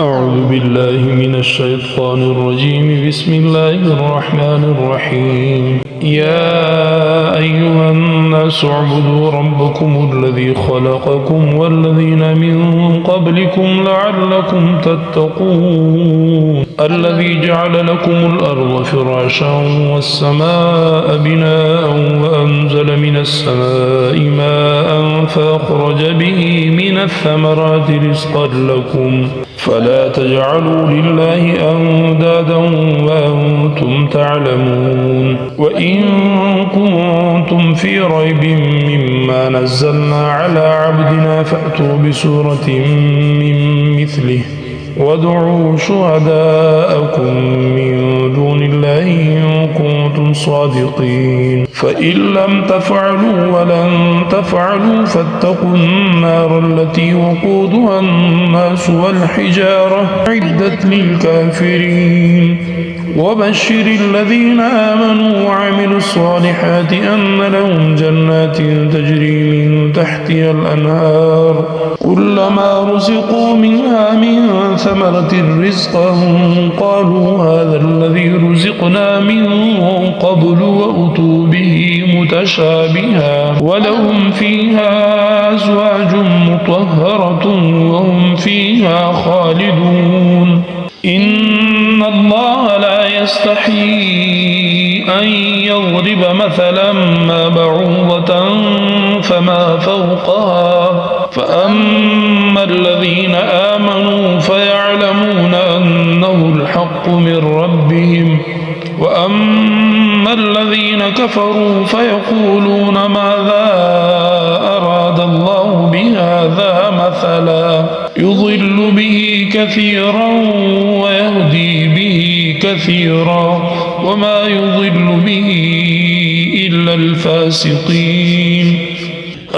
أعوذ بالله من الشيطان الرجيم. بسم الله الرحمن الرحيم. يا أيها الناس اعبدوا ربكم الذي خلقكم والذين من قبلكم لعلكم تتقون. الذي جعل لكم الأرض فراشا والسماء بناء وأنزل من السماء ماء فأخرج به من الثمرات رزقا لكم فلا تجعلوا لله أندادا وأنتم تعلمون. وإن كنتم في ريب مما نزلنا على عبدنا فأتوا بسورة من مثله وادعوا شهداءكم من دون الله إن كنتم صادقين. فإن لم تفعلوا ولن تفعلوا فاتقوا النار التي وقودها الناس والحجارة أعدت للكافرين. وبشر الذين آمنوا وعملوا الصالحات أن لهم جنات تجري من تحتها الأنهار كلما رزقوا منها من ثمرة رزقا قالوا هذا الذي رزقنا من قبل وأتوا به متشابها ولهم فيها أزواج مطهرة وهم فيها خالدون. إن الله لا يستحيي أن يضرب مثلا ما بعوضة فما فوقها فأما الذين آمنوا فيعلمون أنه الحق من ربهم وأما الذين كفروا فيقولون ماذا أراد الله بهذا مثلا يضل به كثيرا ويهدي به كثيرا وما يضل به إلا الفاسقين.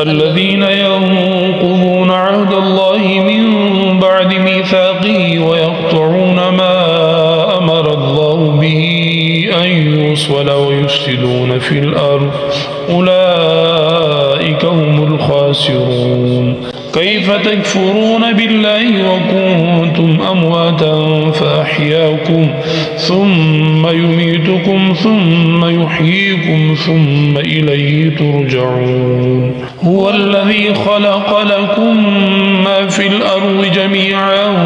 الذين ينقضون عهد الله من بعد ميثاقه ويقطعون ما أمر الله به أن يوصل ويفسدون في الأرض أولئك هم الخاسرون. كيف تكفرون بالله وكنتم أمواتا فأحياكم ثم يميتكم ثم يحييكم ثم إليه ترجعون. هو الذي خلق لكم ما في الأرض جميعا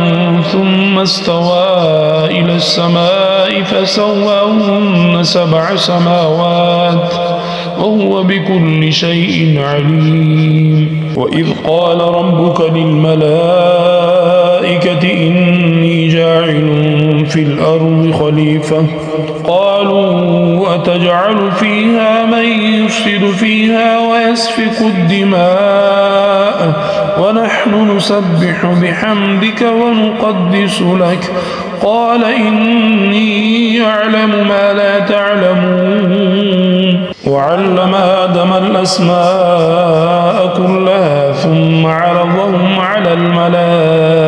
ثم استوى إلى السماء فسواهن 7 سماوات وهو بكل شيء عليم. وإذ قال ربك للملائكة إني جاعل في الأرض خليفة قالوا أتجعل فيها من يفسد فيها ويسفك الدماء ونحن نسبح بحمدك ونقدس لك قال إني أعلم ما لا تعلمون. وعلم آدم الأسماء كلها ثم عرضهم على الملائكة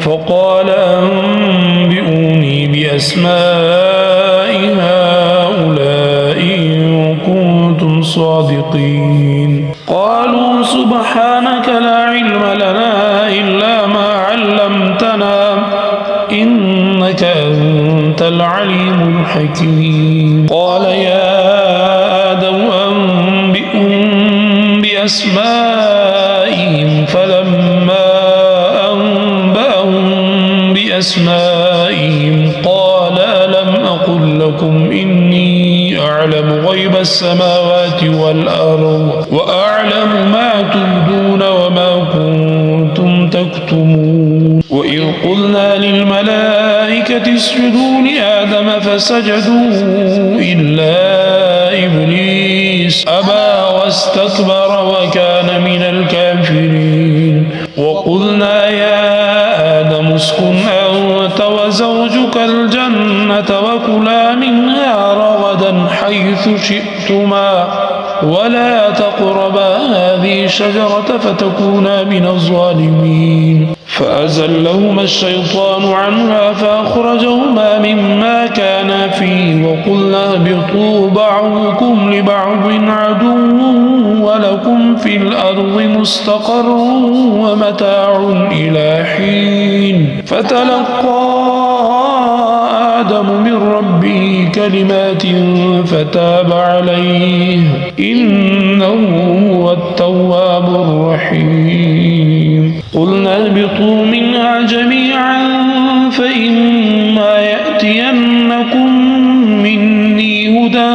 فقال أنبئوني بأسماء هؤلاء إن كنتم صادقين. قالوا سبحانك لا علم لنا إلا ما علمتنا إنك أنت العليم الحكيم. قال يا آدم أنبئهم بأسمائهم فلما أنبأهم بأسمائهم قال ألم أقل لكم إني أعلم غيب السماوات والأرض وأعلم ما تبدون وما كنتم تكتمون. وإذ قلنا للملائكة اسجدوا لآدم فسجدوا إلا إبليس أبى واستكبر وكان من الكافرين. وقلنا يا آدم اسكن أنت وزوجك الجنة وكلا منها رغدا حيث شئتما ولا تقربا هذه الشجرة فتكونا من الظالمين. فأزلهما الشيطان عنها فأخرجهما مما كانا فيه وقلنا اهبطوا بعضكم لبعض عدو ولكم في الأرض مستقر ومتاع إلى حين فتلقى آدم من ربه كلمات فتاب عليه إنه هو التواب الرحيم قلنا اهبطوا منها جميعا فإما يأتينكم مني هدى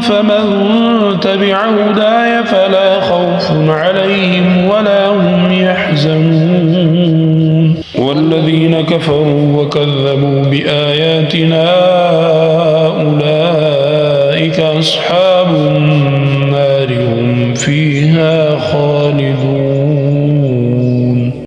فمن تبع هداي فلا خوف عليهم ولا هم يحزنون والذين كفروا وكذبوا بآياتنا أولئك أصحاب